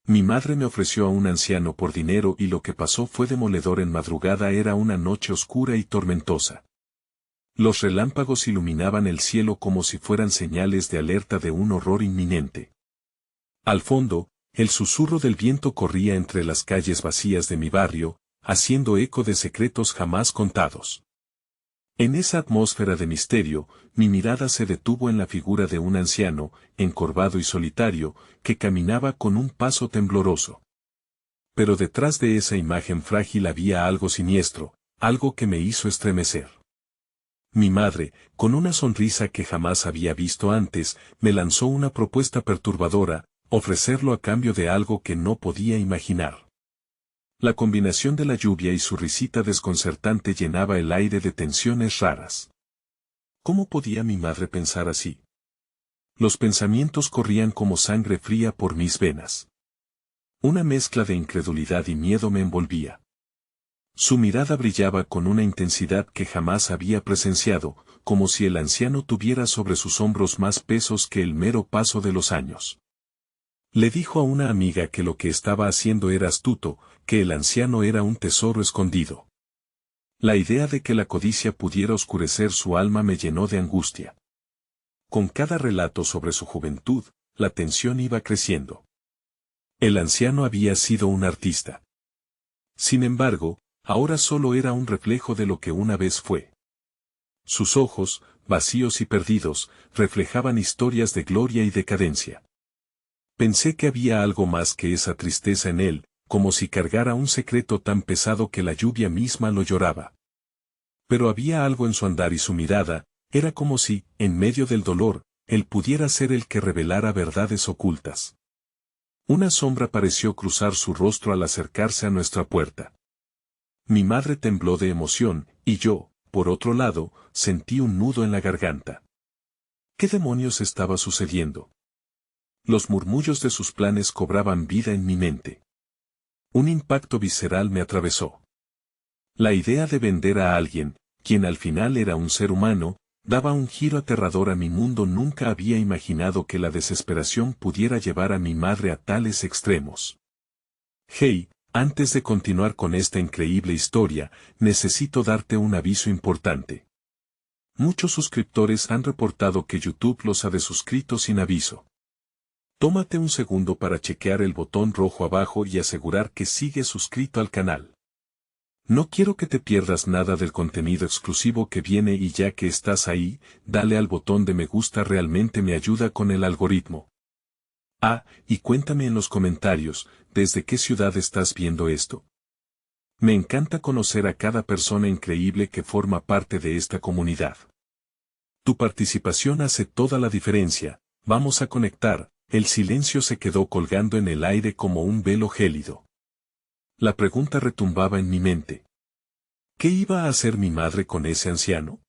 Mi madre me ofreció a un anciano por dinero y lo que pasó fue demoledor. En madrugada era una noche oscura y tormentosa. Los relámpagos iluminaban el cielo como si fueran señales de alerta de un horror inminente. Al fondo, el susurro del viento corría entre las calles vacías de mi barrio, haciendo eco de secretos jamás contados. En esa atmósfera de misterio, mi mirada se detuvo en la figura de un anciano, encorvado y solitario, que caminaba con un paso tembloroso. Pero detrás de esa imagen frágil había algo siniestro, algo que me hizo estremecer. Mi madre, con una sonrisa que jamás había visto antes, me lanzó una propuesta perturbadora: ofrecerlo a cambio de algo que no podía imaginar. La combinación de la lluvia y su risita desconcertante llenaba el aire de tensiones raras. ¿Cómo podía mi madre pensar así? Los pensamientos corrían como sangre fría por mis venas. Una mezcla de incredulidad y miedo me envolvía. Su mirada brillaba con una intensidad que jamás había presenciado, como si el anciano tuviera sobre sus hombros más pesos que el mero paso de los años. Le dijo a una amiga que lo que estaba haciendo era astuto, que el anciano era un tesoro escondido. La idea de que la codicia pudiera oscurecer su alma me llenó de angustia. Con cada relato sobre su juventud, la tensión iba creciendo. El anciano había sido un artista. Sin embargo, ahora solo era un reflejo de lo que una vez fue. Sus ojos, vacíos y perdidos, reflejaban historias de gloria y decadencia. Pensé que había algo más que esa tristeza en él, como si cargara un secreto tan pesado que la lluvia misma lo lloraba. Pero había algo en su andar y su mirada, era como si, en medio del dolor, él pudiera ser el que revelara verdades ocultas. Una sombra pareció cruzar su rostro al acercarse a nuestra puerta. Mi madre tembló de emoción, y yo, por otro lado, sentí un nudo en la garganta. ¿Qué demonios estaba sucediendo? Los murmullos de sus planes cobraban vida en mi mente. Un impacto visceral me atravesó. La idea de vender a alguien, quien al final era un ser humano, daba un giro aterrador a mi mundo. Nunca había imaginado que la desesperación pudiera llevar a mi madre a tales extremos. Hey, antes de continuar con esta increíble historia, necesito darte un aviso importante. Muchos suscriptores han reportado que YouTube los ha desuscrito sin aviso. Tómate un segundo para chequear el botón rojo abajo y asegurar que sigues suscrito al canal. No quiero que te pierdas nada del contenido exclusivo que viene, y ya que estás ahí, dale al botón de me gusta, realmente me ayuda con el algoritmo. Y cuéntame en los comentarios, ¿desde qué ciudad estás viendo esto? Me encanta conocer a cada persona increíble que forma parte de esta comunidad. Tu participación hace toda la diferencia. Vamos a conectar. El silencio se quedó colgando en el aire como un velo gélido. La pregunta retumbaba en mi mente. ¿Qué iba a hacer mi madre con ese anciano?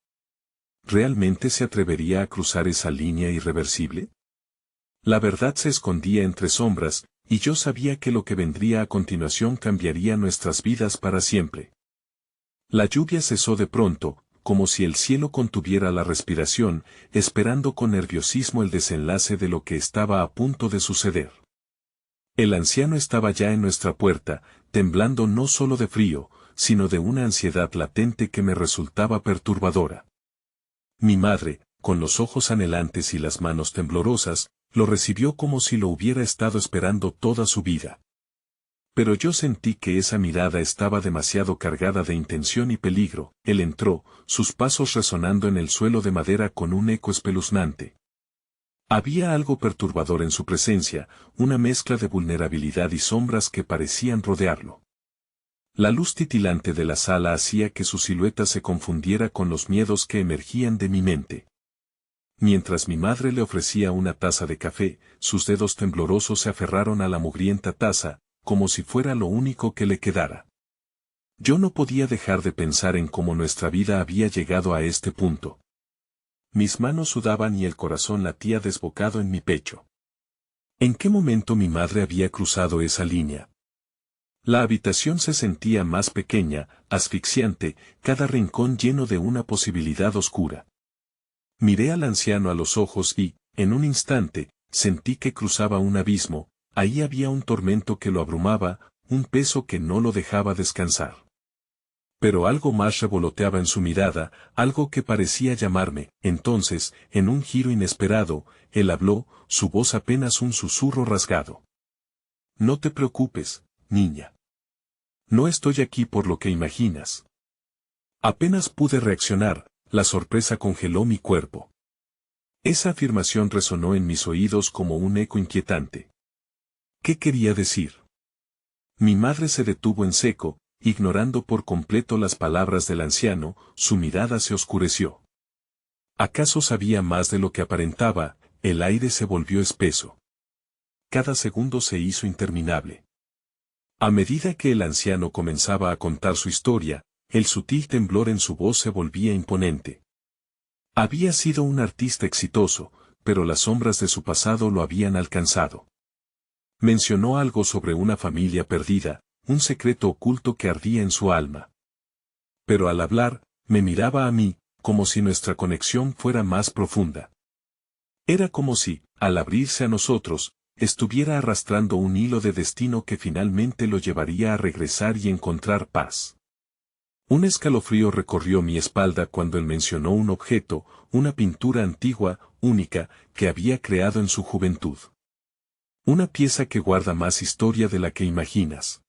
¿Realmente se atrevería a cruzar esa línea irreversible? La verdad se escondía entre sombras, y yo sabía que lo que vendría a continuación cambiaría nuestras vidas para siempre. La lluvia cesó de pronto, como si el cielo contuviera la respiración, esperando con nerviosismo el desenlace de lo que estaba a punto de suceder. El anciano estaba ya en nuestra puerta, temblando no solo de frío, sino de una ansiedad latente que me resultaba perturbadora. Mi madre, con los ojos anhelantes y las manos temblorosas, lo recibió como si lo hubiera estado esperando toda su vida. Pero yo sentí que esa mirada estaba demasiado cargada de intención y peligro. Él entró, sus pasos resonando en el suelo de madera con un eco espeluznante. Había algo perturbador en su presencia, una mezcla de vulnerabilidad y sombras que parecían rodearlo. La luz titilante de la sala hacía que su silueta se confundiera con los miedos que emergían de mi mente. Mientras mi madre le ofrecía una taza de café, sus dedos temblorosos se aferraron a la mugrienta taza, como si fuera lo único que le quedara. Yo no podía dejar de pensar en cómo nuestra vida había llegado a este punto. Mis manos sudaban y el corazón latía desbocado en mi pecho. ¿En qué momento mi madre había cruzado esa línea? La habitación se sentía más pequeña, asfixiante, cada rincón lleno de una posibilidad oscura. Miré al anciano a los ojos y, en un instante, sentí que cruzaba un abismo, Ahí había un tormento que lo abrumaba, un peso que no lo dejaba descansar. Pero algo más revoloteaba en su mirada, algo que parecía llamarme. Entonces, en un giro inesperado, él habló, su voz apenas un susurro rasgado. No te preocupes, niña. No estoy aquí por lo que imaginas. Apenas pude reaccionar, la sorpresa congeló mi cuerpo. Esa afirmación resonó en mis oídos como un eco inquietante. ¿Qué quería decir? Mi madre se detuvo en seco, ignorando por completo las palabras del anciano, su mirada se oscureció. ¿Acaso sabía más de lo que aparentaba? El aire se volvió espeso. Cada segundo se hizo interminable. A medida que el anciano comenzaba a contar su historia, el sutil temblor en su voz se volvía imponente. Había sido un artista exitoso, pero las sombras de su pasado lo habían alcanzado. Mencionó algo sobre una familia perdida, un secreto oculto que ardía en su alma. Pero al hablar, me miraba a mí, como si nuestra conexión fuera más profunda. Era como si, al abrirse a nosotros, estuviera arrastrando un hilo de destino que finalmente lo llevaría a regresar y encontrar paz. Un escalofrío recorrió mi espalda cuando él mencionó un objeto, una pintura antigua, única, que había creado en su juventud. Una pieza que guarda más historia de la que imaginas.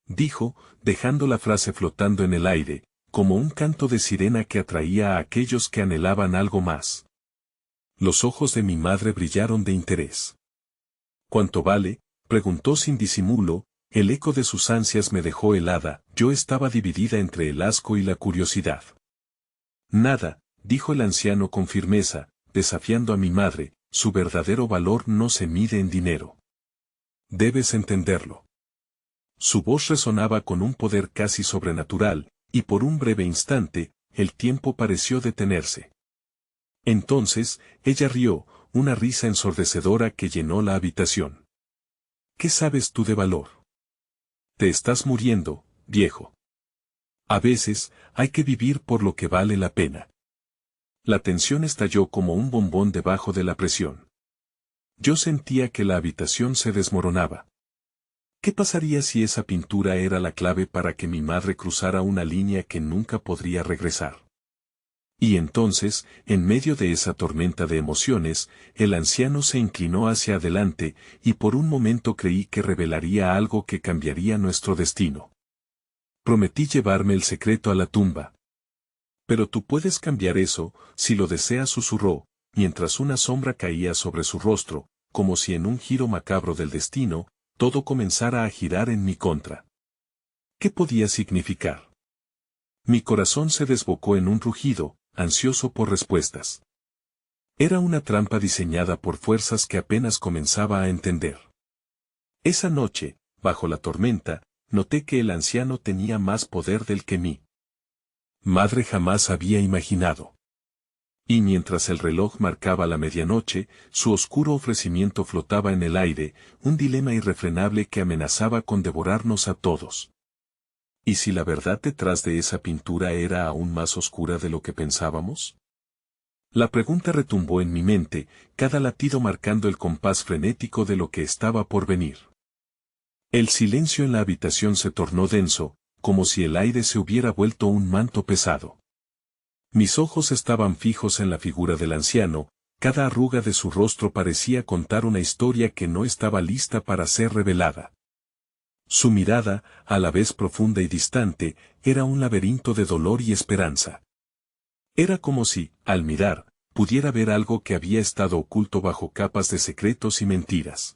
Dijo, dejando la frase flotando en el aire, como un canto de sirena que atraía a aquellos que anhelaban algo más. Los ojos de mi madre brillaron de interés. ¿Cuánto vale?, preguntó sin disimulo, el eco de sus ansias me dejó helada, yo estaba dividida entre el asco y la curiosidad. Nada, dijo el anciano con firmeza, desafiando a mi madre, su verdadero valor no se mide en dinero. Debes entenderlo. Su voz resonaba con un poder casi sobrenatural, y por un breve instante, el tiempo pareció detenerse. Entonces, ella rió, una risa ensordecedora que llenó la habitación. ¿Qué sabes tú de valor? Te estás muriendo, viejo. A veces, hay que vivir por lo que vale la pena. La tensión estalló como un bombón debajo de la presión. Yo sentía que la habitación se desmoronaba. ¿Qué pasaría si esa pintura era la clave para que mi madre cruzara una línea que nunca podría regresar? Y entonces, en medio de esa tormenta de emociones, el anciano se inclinó hacia adelante, y por un momento creí que revelaría algo que cambiaría nuestro destino. Prometí llevarme el secreto a la tumba. Pero tú puedes cambiar eso, si lo deseas, susurró, mientras una sombra caía sobre su rostro, como si en un giro macabro del destino, todo comenzara a girar en mi contra. ¿Qué podía significar? Mi corazón se desbocó en un rugido, ansioso por respuestas. Era una trampa diseñada por fuerzas que apenas comenzaba a entender. Esa noche, bajo la tormenta, noté que el anciano tenía más poder del que mi madre jamás había imaginado. Y mientras el reloj marcaba la medianoche, su oscuro ofrecimiento flotaba en el aire, un dilema irrefrenable que amenazaba con devorarnos a todos. ¿Y si la verdad detrás de esa pintura era aún más oscura de lo que pensábamos? La pregunta retumbó en mi mente, cada latido marcando el compás frenético de lo que estaba por venir. El silencio en la habitación se tornó denso, como si el aire se hubiera vuelto un manto pesado. Mis ojos estaban fijos en la figura del anciano, cada arruga de su rostro parecía contar una historia que no estaba lista para ser revelada. Su mirada, a la vez profunda y distante, era un laberinto de dolor y esperanza. Era como si, al mirar, pudiera ver algo que había estado oculto bajo capas de secretos y mentiras.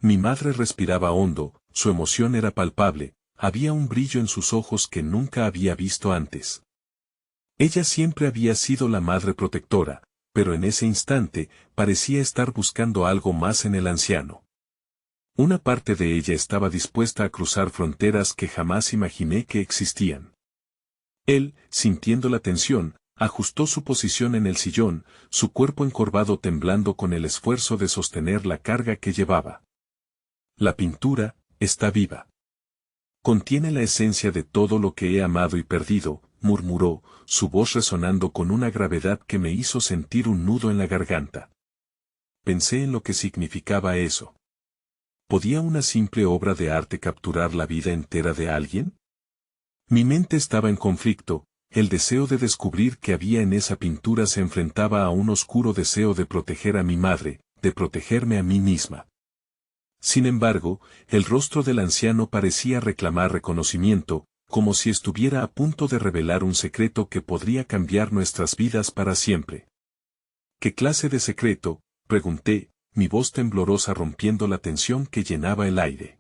Mi madre respiraba hondo, su emoción era palpable, había un brillo en sus ojos que nunca había visto antes. Ella siempre había sido la madre protectora, pero en ese instante, parecía estar buscando algo más en el anciano. Una parte de ella estaba dispuesta a cruzar fronteras que jamás imaginé que existían. Él, sintiendo la tensión, ajustó su posición en el sillón, su cuerpo encorvado temblando con el esfuerzo de sostener la carga que llevaba. La pintura, está viva. Contiene la esencia de todo lo que he amado y perdido, murmuró, su voz resonando con una gravedad que me hizo sentir un nudo en la garganta. Pensé en lo que significaba eso. ¿Podía una simple obra de arte capturar la vida entera de alguien? Mi mente estaba en conflicto, el deseo de descubrir qué había en esa pintura se enfrentaba a un oscuro deseo de proteger a mi madre, de protegerme a mí misma. Sin embargo, el rostro del anciano parecía reclamar reconocimiento, como si estuviera a punto de revelar un secreto que podría cambiar nuestras vidas para siempre. ¿Qué clase de secreto?, pregunté, mi voz temblorosa rompiendo la tensión que llenaba el aire.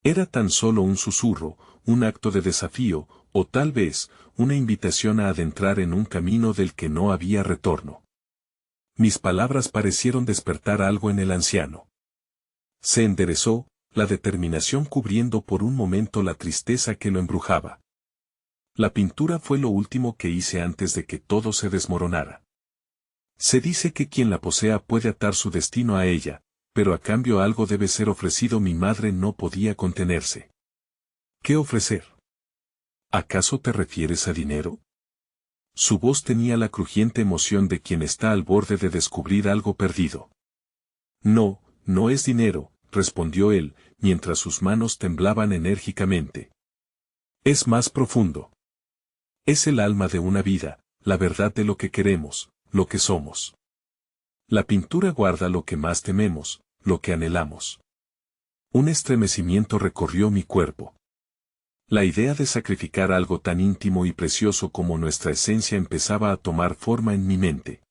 Era tan solo un susurro, un acto de desafío, o tal vez, una invitación a adentrar en un camino del que no había retorno. Mis palabras parecieron despertar algo en el anciano. Se enderezó, la determinación cubriendo por un momento la tristeza que lo embrujaba. La pintura fue lo último que hice antes de que todo se desmoronara. Se dice que quien la posea puede atar su destino a ella, pero a cambio algo debe ser ofrecido. Mi madre no podía contenerse. ¿Qué ofrecer? ¿Acaso te refieres a dinero? Su voz tenía la crujiente emoción de quien está al borde de descubrir algo perdido. No, no es dinero, respondió él, mientras sus manos temblaban enérgicamente. Es más profundo. Es el alma de una vida, la verdad de lo que queremos, lo que somos. La pintura guarda lo que más tememos, lo que anhelamos. Un estremecimiento recorrió mi cuerpo. La idea de sacrificar algo tan íntimo y precioso como nuestra esencia empezaba a tomar forma en mi mente.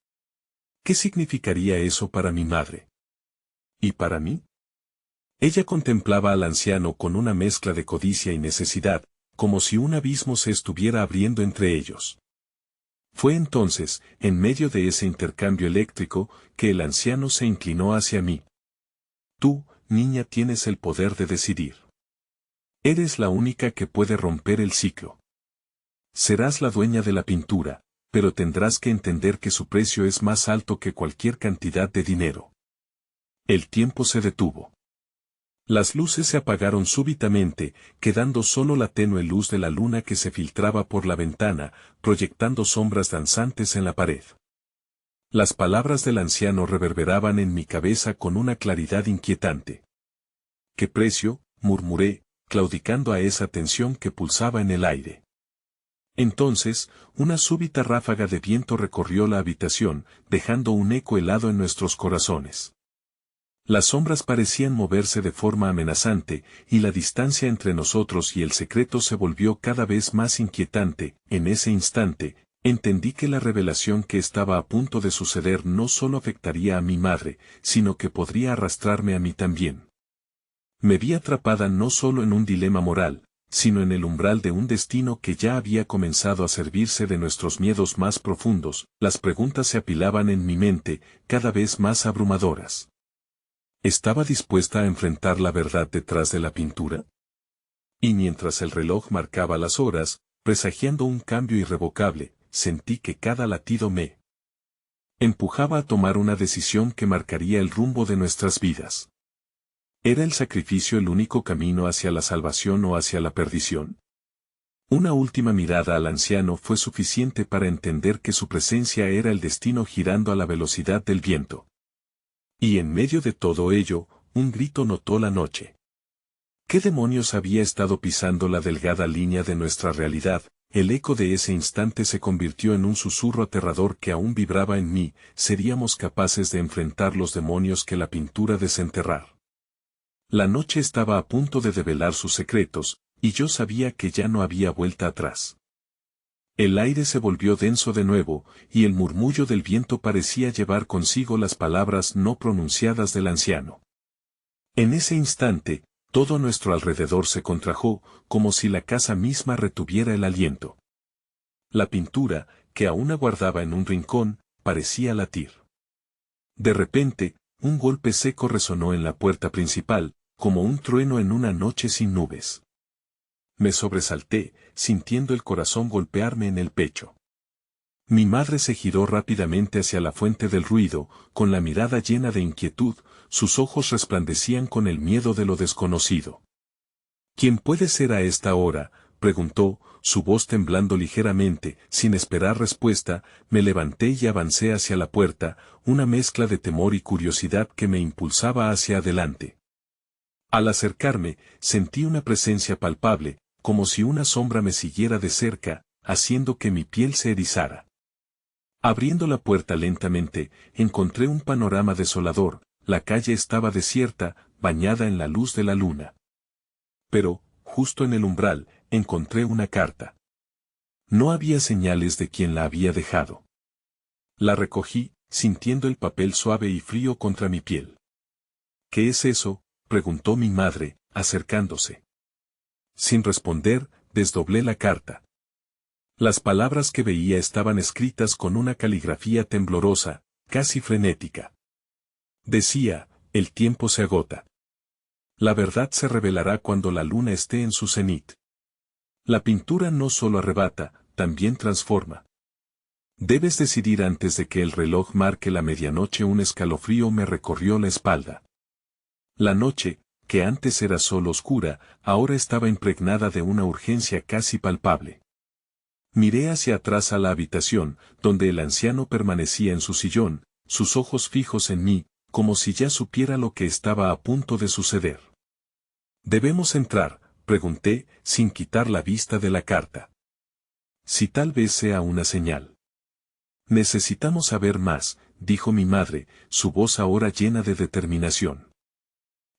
¿Qué significaría eso para mi madre? ¿Y para mí? Ella contemplaba al anciano con una mezcla de codicia y necesidad, como si un abismo se estuviera abriendo entre ellos. Fue entonces, en medio de ese intercambio eléctrico, que el anciano se inclinó hacia mí. Tú, niña, tienes el poder de decidir. Eres la única que puede romper el ciclo. Serás la dueña de la pintura, pero tendrás que entender que su precio es más alto que cualquier cantidad de dinero. El tiempo se detuvo. Las luces se apagaron súbitamente, quedando solo la tenue luz de la luna que se filtraba por la ventana, proyectando sombras danzantes en la pared. Las palabras del anciano reverberaban en mi cabeza con una claridad inquietante. ¿Qué precio?, murmuré, claudicando a esa tensión que pulsaba en el aire. Entonces, una súbita ráfaga de viento recorrió la habitación, dejando un eco helado en nuestros corazones. Las sombras parecían moverse de forma amenazante, y la distancia entre nosotros y el secreto se volvió cada vez más inquietante. En ese instante, entendí que la revelación que estaba a punto de suceder no solo afectaría a mi madre, sino que podría arrastrarme a mí también. Me vi atrapada no solo en un dilema moral, sino en el umbral de un destino que ya había comenzado a servirse de nuestros miedos más profundos. Las preguntas se apilaban en mi mente, cada vez más abrumadoras. ¿Estaba dispuesta a enfrentar la verdad detrás de la pintura? Y mientras el reloj marcaba las horas, presagiando un cambio irrevocable, sentí que cada latido me empujaba a tomar una decisión que marcaría el rumbo de nuestras vidas. ¿Era el sacrificio el único camino hacia la salvación o hacia la perdición? Una última mirada al anciano fue suficiente para entender que su presencia era el destino girando a la velocidad del viento. Y en medio de todo ello, un grito notó la noche. ¿Qué demonios había estado pisando la delgada línea de nuestra realidad? El eco de ese instante se convirtió en un susurro aterrador que aún vibraba en mí. ¿Seríamos capaces de enfrentar los demonios que la pintura desenterrar? La noche estaba a punto de develar sus secretos, y yo sabía que ya no había vuelta atrás. El aire se volvió denso de nuevo, y el murmullo del viento parecía llevar consigo las palabras no pronunciadas del anciano. En ese instante, todo a nuestro alrededor se contrajo, como si la casa misma retuviera el aliento. La pintura, que aún aguardaba en un rincón, parecía latir. De repente, un golpe seco resonó en la puerta principal, como un trueno en una noche sin nubes. Me sobresalté, sintiendo el corazón golpearme en el pecho. Mi madre se giró rápidamente hacia la fuente del ruido, con la mirada llena de inquietud, sus ojos resplandecían con el miedo de lo desconocido. ¿Quién puede ser a esta hora?, preguntó, su voz temblando ligeramente. Sin esperar respuesta, me levanté y avancé hacia la puerta, una mezcla de temor y curiosidad que me impulsaba hacia adelante. Al acercarme, sentí una presencia palpable, como si una sombra me siguiera de cerca, haciendo que mi piel se erizara. Abriendo la puerta lentamente, encontré un panorama desolador, la calle estaba desierta, bañada en la luz de la luna. Pero, justo en el umbral, encontré una carta. No había señales de quién la había dejado. La recogí, sintiendo el papel suave y frío contra mi piel. ¿Qué es eso?, preguntó mi madre, acercándose. Sin responder, desdoblé la carta. Las palabras que veía estaban escritas con una caligrafía temblorosa, casi frenética. Decía, el tiempo se agota. La verdad se revelará cuando la luna esté en su cenit. La pintura no solo arrebata, también transforma. Debes decidir antes de que el reloj marque la medianoche. Un escalofrío me recorrió la espalda. La noche, que antes era solo oscura, ahora estaba impregnada de una urgencia casi palpable. Miré hacia atrás a la habitación, donde el anciano permanecía en su sillón, sus ojos fijos en mí, como si ya supiera lo que estaba a punto de suceder. ¿Debemos entrar?, pregunté, sin quitar la vista de la carta. Si tal vez sea una señal. Necesitamos saber más, dijo mi madre, su voz ahora llena de determinación.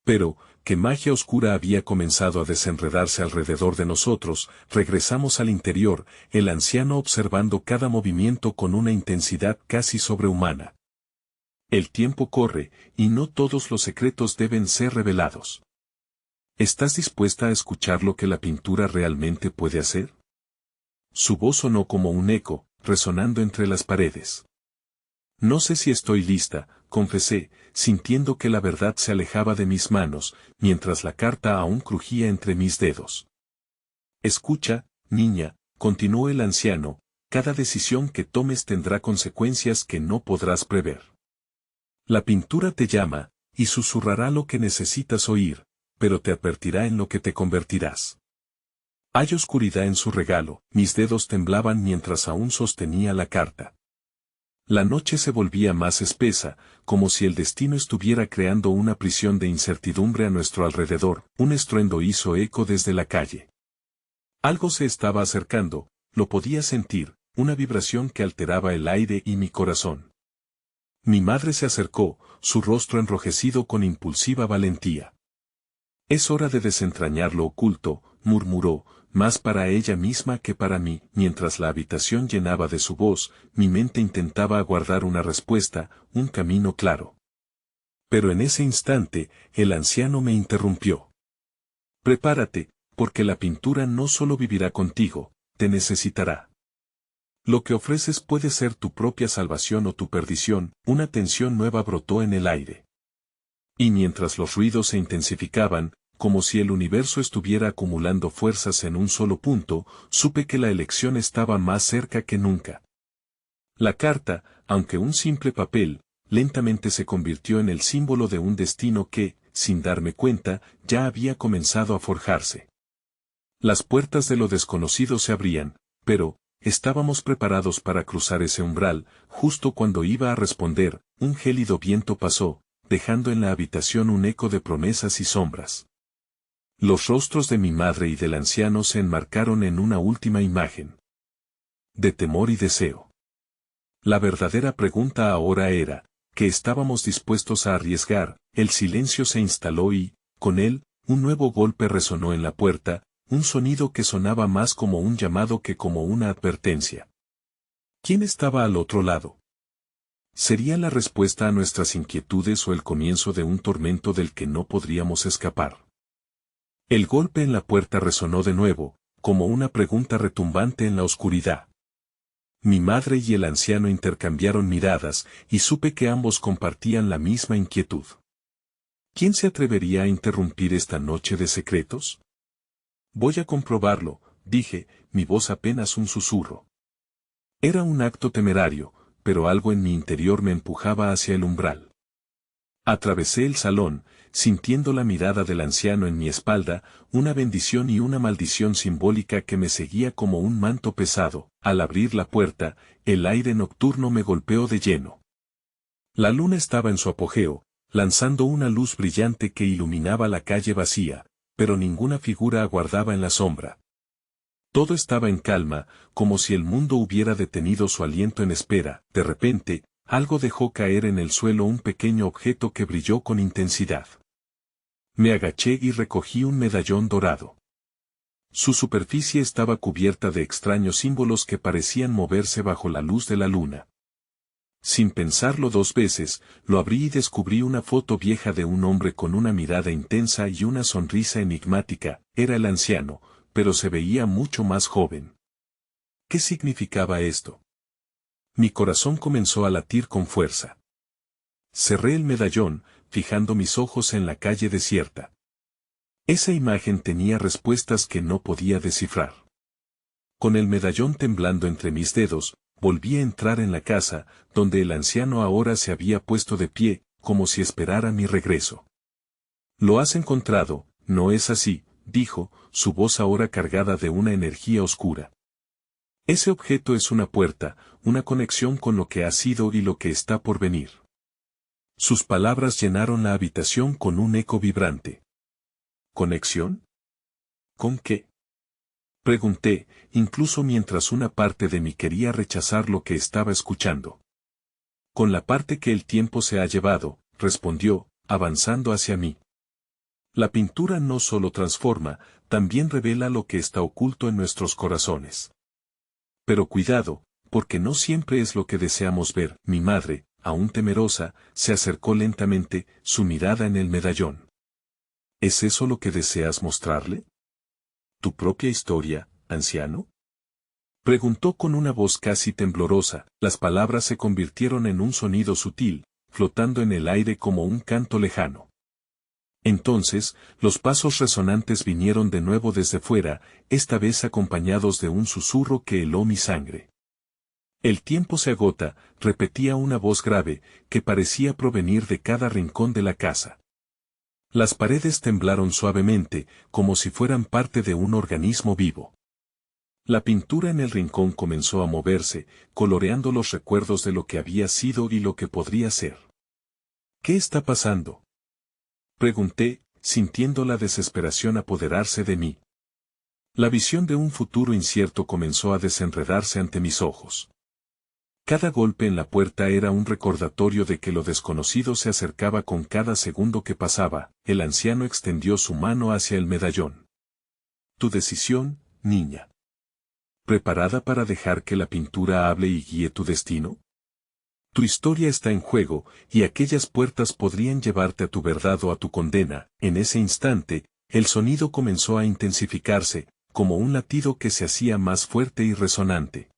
Pero, que magia oscura había comenzado a desenredarse alrededor de nosotros. Regresamos al interior, el anciano observando cada movimiento con una intensidad casi sobrehumana. El tiempo corre, y no todos los secretos deben ser revelados. ¿Estás dispuesta a escuchar lo que la pintura realmente puede hacer? Su voz sonó como un eco, resonando entre las paredes. No sé si estoy lista, confesé, sintiendo que la verdad se alejaba de mis manos, mientras la carta aún crujía entre mis dedos. Escucha, niña, continuó el anciano, cada decisión que tomes tendrá consecuencias que no podrás prever. La pintura te llama, y susurrará lo que necesitas oír, pero te advertirá en lo que te convertirás. Hay oscuridad en su regalo. Mis dedos temblaban mientras aún sostenía la carta. La noche se volvía más espesa, como si el destino estuviera creando una prisión de incertidumbre a nuestro alrededor. Un estruendo hizo eco desde la calle. Algo se estaba acercando, lo podía sentir, una vibración que alteraba el aire y mi corazón. Mi madre se acercó, su rostro enrojecido con impulsiva valentía. Es hora de desentrañar lo oculto, murmuró, más para ella misma que para mí. Mientras la habitación llenaba de su voz, mi mente intentaba aguardar una respuesta, un camino claro. Pero en ese instante, el anciano me interrumpió. Prepárate, porque la pintura no solo vivirá contigo, te necesitará. Lo que ofreces puede ser tu propia salvación o tu perdición. Una tensión nueva brotó en el aire. Y mientras los ruidos se intensificaban, como si el universo estuviera acumulando fuerzas en un solo punto, supe que la elección estaba más cerca que nunca. La carta, aunque un simple papel, lentamente se convirtió en el símbolo de un destino que, sin darme cuenta, ya había comenzado a forjarse. Las puertas de lo desconocido se abrían, pero, estábamos preparados para cruzar ese umbral. Justo cuando iba a responder, un gélido viento pasó, dejando en la habitación un eco de promesas y sombras. Los rostros de mi madre y del anciano se enmarcaron en una última imagen. De temor y deseo. La verdadera pregunta ahora era, ¿qué estábamos dispuestos a arriesgar? El silencio se instaló y, con él, un nuevo golpe resonó en la puerta, un sonido que sonaba más como un llamado que como una advertencia. ¿Quién estaba al otro lado? ¿Sería la respuesta a nuestras inquietudes o el comienzo de un tormento del que no podríamos escapar? El golpe en la puerta resonó de nuevo, como una pregunta retumbante en la oscuridad. Mi madre y el anciano intercambiaron miradas, y supe que ambos compartían la misma inquietud. ¿Quién se atrevería a interrumpir esta noche de secretos? Voy a comprobarlo, dije, mi voz apenas un susurro. Era un acto temerario, pero algo en mi interior me empujaba hacia el umbral. Atravesé el salón, sintiendo la mirada del anciano en mi espalda, una bendición y una maldición simbólica que me seguía como un manto pesado. Al abrir la puerta, el aire nocturno me golpeó de lleno. La luna estaba en su apogeo, lanzando una luz brillante que iluminaba la calle vacía, pero ninguna figura aguardaba en la sombra. Todo estaba en calma, como si el mundo hubiera detenido su aliento en espera. De repente, algo dejó caer en el suelo un pequeño objeto que brilló con intensidad. Me agaché y recogí un medallón dorado. Su superficie estaba cubierta de extraños símbolos que parecían moverse bajo la luz de la luna. Sin pensarlo dos veces, lo abrí y descubrí una foto vieja de un hombre con una mirada intensa y una sonrisa enigmática. Era el anciano, pero se veía mucho más joven. ¿Qué significaba esto? Mi corazón comenzó a latir con fuerza. Cerré el medallón, fijando mis ojos en la calle desierta. Esa imagen tenía respuestas que no podía descifrar. Con el medallón temblando entre mis dedos, volví a entrar en la casa, donde el anciano ahora se había puesto de pie, como si esperara mi regreso. «Lo has encontrado, ¿no es así?», dijo, su voz ahora cargada de una energía oscura. «Ese objeto es una puerta, una conexión con lo que ha sido y lo que está por venir». Sus palabras llenaron la habitación con un eco vibrante. ¿Conexión? ¿Con qué?, pregunté, incluso mientras una parte de mí quería rechazar lo que estaba escuchando. «Con la parte que el tiempo se ha llevado», respondió, avanzando hacia mí. «La pintura no solo transforma, también revela lo que está oculto en nuestros corazones. Pero cuidado, porque no siempre es lo que deseamos ver». Mi madre, aún temerosa, se acercó lentamente, su mirada en el medallón. «¿Es eso lo que deseas mostrarle? ¿Tu propia historia, anciano?», preguntó con una voz casi temblorosa. Las palabras se convirtieron en un sonido sutil, flotando en el aire como un canto lejano. Entonces, los pasos resonantes vinieron de nuevo desde fuera, esta vez acompañados de un susurro que heló mi sangre. «El tiempo se agota», repetía una voz grave, que parecía provenir de cada rincón de la casa. Las paredes temblaron suavemente, como si fueran parte de un organismo vivo. La pintura en el rincón comenzó a moverse, coloreando los recuerdos de lo que había sido y lo que podría ser. «¿Qué está pasando?», pregunté, sintiendo la desesperación apoderarse de mí. La visión de un futuro incierto comenzó a desenredarse ante mis ojos. Cada golpe en la puerta era un recordatorio de que lo desconocido se acercaba con cada segundo que pasaba. El anciano extendió su mano hacia el medallón. «Tu decisión, niña. ¿Preparada para dejar que la pintura hable y guíe tu destino? Tu historia está en juego, y aquellas puertas podrían llevarte a tu verdad o a tu condena». En ese instante, el sonido comenzó a intensificarse, como un latido que se hacía más fuerte y resonante.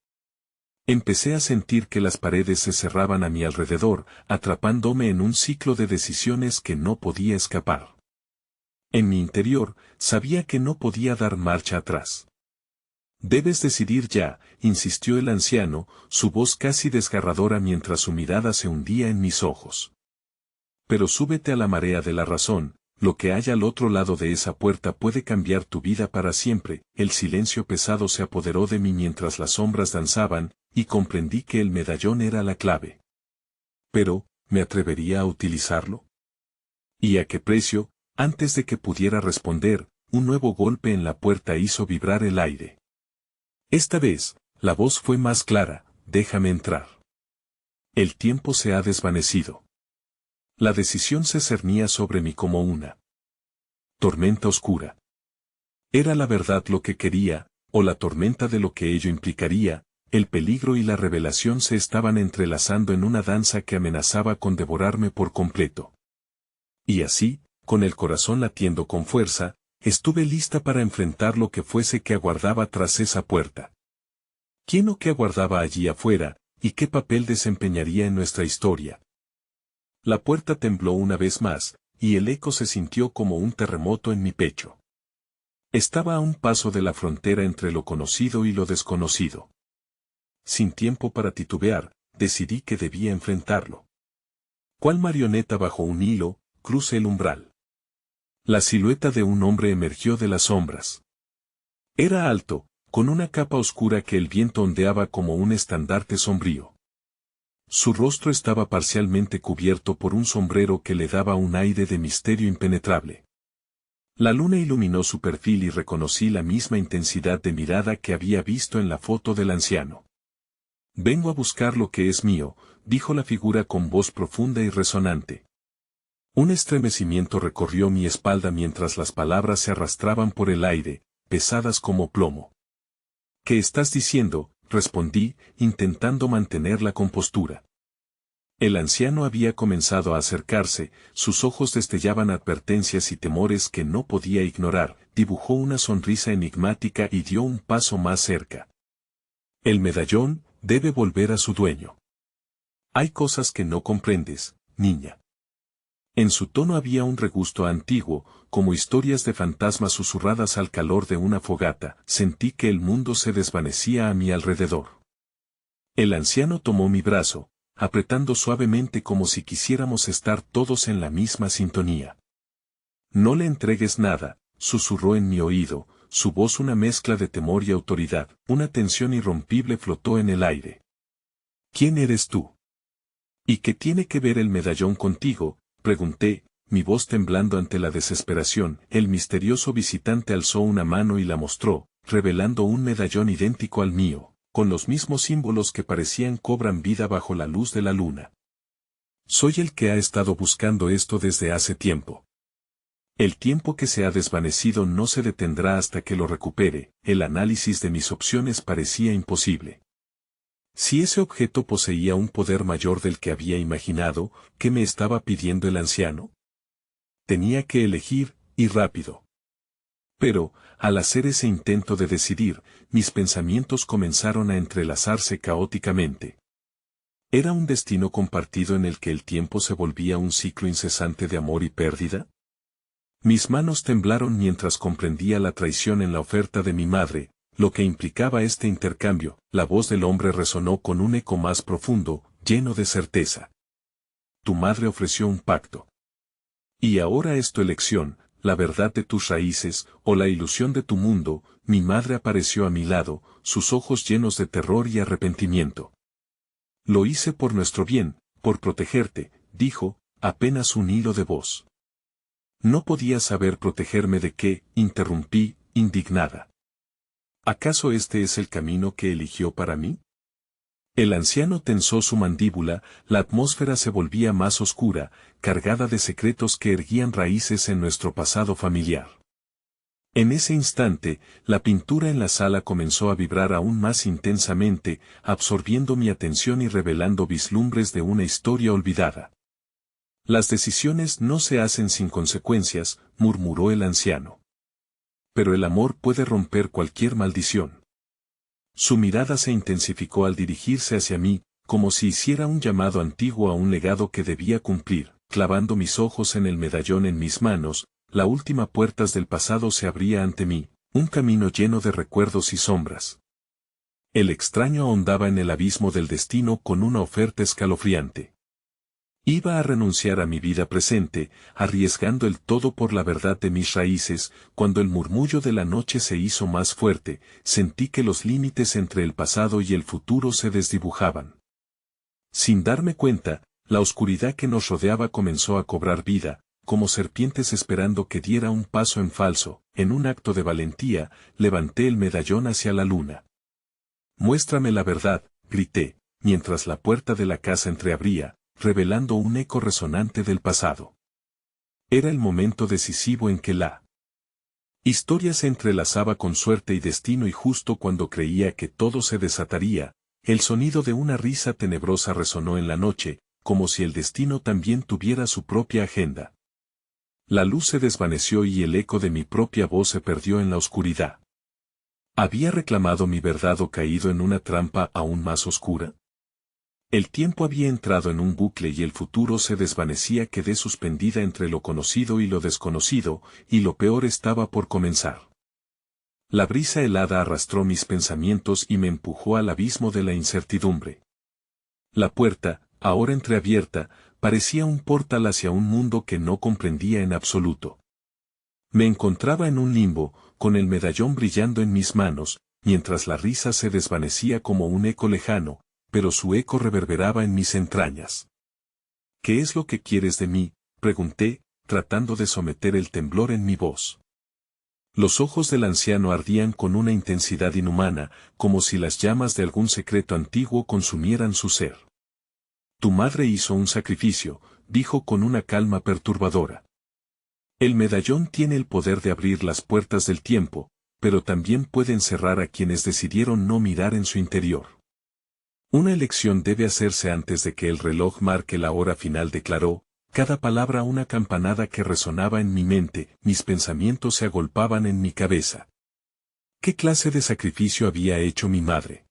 Empecé a sentir que las paredes se cerraban a mi alrededor, atrapándome en un ciclo de decisiones que no podía escapar. En mi interior, sabía que no podía dar marcha atrás. «Debes decidir ya», insistió el anciano, su voz casi desgarradora mientras su mirada se hundía en mis ojos. «Pero súbete a la marea de la razón, lo que hay al otro lado de esa puerta puede cambiar tu vida para siempre». El silencio pesado se apoderó de mí mientras las sombras danzaban, y comprendí que el medallón era la clave. Pero, ¿me atrevería a utilizarlo? ¿Y a qué precio? Antes de que pudiera responder, un nuevo golpe en la puerta hizo vibrar el aire. Esta vez, la voz fue más clara: «Déjame entrar. El tiempo se ha desvanecido». La decisión se cernía sobre mí como una tormenta oscura. ¿Era la verdad lo que quería, o la tormenta de lo que ello implicaría? El peligro y la revelación se estaban entrelazando en una danza que amenazaba con devorarme por completo. Y así, con el corazón latiendo con fuerza, estuve lista para enfrentar lo que fuese que aguardaba tras esa puerta. ¿Quién o qué aguardaba allí afuera, y qué papel desempeñaría en nuestra historia? La puerta tembló una vez más, y el eco se sintió como un terremoto en mi pecho. Estaba a un paso de la frontera entre lo conocido y lo desconocido. Sin tiempo para titubear, decidí que debía enfrentarlo. ¿Cuál marioneta bajo un hilo, crucé el umbral? La silueta de un hombre emergió de las sombras. Era alto, con una capa oscura que el viento ondeaba como un estandarte sombrío. Su rostro estaba parcialmente cubierto por un sombrero que le daba un aire de misterio impenetrable. La luna iluminó su perfil y reconocí la misma intensidad de mirada que había visto en la foto del anciano. «Vengo a buscar lo que es mío», dijo la figura con voz profunda y resonante. Un estremecimiento recorrió mi espalda mientras las palabras se arrastraban por el aire, pesadas como plomo. «¿Qué estás diciendo?», respondí, intentando mantener la compostura. El anciano había comenzado a acercarse, sus ojos destellaban advertencias y temores que no podía ignorar, dibujó una sonrisa enigmática y dio un paso más cerca. «El medallón debe volver a su dueño. Hay cosas que no comprendes, niña». En su tono había un regusto antiguo, como historias de fantasmas susurradas al calor de una fogata. Sentí que el mundo se desvanecía a mi alrededor. El anciano tomó mi brazo, apretando suavemente como si quisiéramos estar todos en la misma sintonía. «No le entregues nada», susurró en mi oído, su voz una mezcla de temor y autoridad. Una tensión irrompible flotó en el aire. «¿Quién eres tú? ¿Y qué tiene que ver el medallón contigo?», pregunté, mi voz temblando ante la desesperación. El misterioso visitante alzó una mano y la mostró, revelando un medallón idéntico al mío, con los mismos símbolos que parecían cobran vida bajo la luz de la luna. «Soy el que ha estado buscando esto desde hace tiempo. El tiempo que se ha desvanecido no se detendrá hasta que lo recupere». El análisis de mis opciones parecía imposible. Si ese objeto poseía un poder mayor del que había imaginado, ¿qué me estaba pidiendo el anciano? Tenía que elegir, y rápido. Pero, al hacer ese intento de decidir, mis pensamientos comenzaron a entrelazarse caóticamente. ¿Era un destino compartido en el que el tiempo se volvía un ciclo incesante de amor y pérdida? Mis manos temblaron mientras comprendía la traición en la oferta de mi madre, lo que implicaba este intercambio. La voz del hombre resonó con un eco más profundo, lleno de certeza. «Tu madre ofreció un pacto. Y ahora es tu elección, la verdad de tus raíces, o la ilusión de tu mundo». Mi madre apareció a mi lado, sus ojos llenos de terror y arrepentimiento. «Lo hice por nuestro bien, por protegerte», dijo, apenas un hilo de voz. «¿No podías saber protegerme de qué?», interrumpí, indignada. «¿Acaso este es el camino que eligió para mí?». El anciano tensó su mandíbula, la atmósfera se volvía más oscura, cargada de secretos que erguían raíces en nuestro pasado familiar. En ese instante, la pintura en la sala comenzó a vibrar aún más intensamente, absorbiendo mi atención y revelando vislumbres de una historia olvidada. «Las decisiones no se hacen sin consecuencias», murmuró el anciano. «Pero el amor puede romper cualquier maldición». Su mirada se intensificó al dirigirse hacia mí, como si hiciera un llamado antiguo a un legado que debía cumplir. Clavando mis ojos en el medallón en mis manos, la última puerta del pasado se abría ante mí, un camino lleno de recuerdos y sombras. El extraño ahondaba en el abismo del destino con una oferta escalofriante. Iba a renunciar a mi vida presente, arriesgando el todo por la verdad de mis raíces. Cuando el murmullo de la noche se hizo más fuerte, sentí que los límites entre el pasado y el futuro se desdibujaban. Sin darme cuenta, la oscuridad que nos rodeaba comenzó a cobrar vida, como serpientes esperando que diera un paso en falso. En un acto de valentía, levanté el medallón hacia la luna. «Muéstrame la verdad», grité, mientras la puerta de la casa entreabría, revelando un eco resonante del pasado. Era el momento decisivo en que la historia se entrelazaba con suerte y destino, y justo cuando creía que todo se desataría, el sonido de una risa tenebrosa resonó en la noche, como si el destino también tuviera su propia agenda. La luz se desvaneció y el eco de mi propia voz se perdió en la oscuridad. ¿Había reclamado mi verdad o caído en una trampa aún más oscura? El tiempo había entrado en un bucle y el futuro se desvanecía. Quedé suspendida entre lo conocido y lo desconocido, y lo peor estaba por comenzar. La brisa helada arrastró mis pensamientos y me empujó al abismo de la incertidumbre. La puerta, ahora entreabierta, parecía un portal hacia un mundo que no comprendía en absoluto. Me encontraba en un limbo, con el medallón brillando en mis manos, mientras la risa se desvanecía como un eco lejano, pero su eco reverberaba en mis entrañas. ¿Qué es lo que quieres de mí?, pregunté, tratando de someter el temblor en mi voz. Los ojos del anciano ardían con una intensidad inhumana, como si las llamas de algún secreto antiguo consumieran su ser. Tu madre hizo un sacrificio, dijo con una calma perturbadora. El medallón tiene el poder de abrir las puertas del tiempo, pero también puede encerrar a quienes decidieron no mirar en su interior. Una elección debe hacerse antes de que el reloj marque la hora final, declaró, cada palabra una campanada que resonaba en mi mente, mis pensamientos se agolpaban en mi cabeza. ¿Qué clase de sacrificio había hecho mi madre?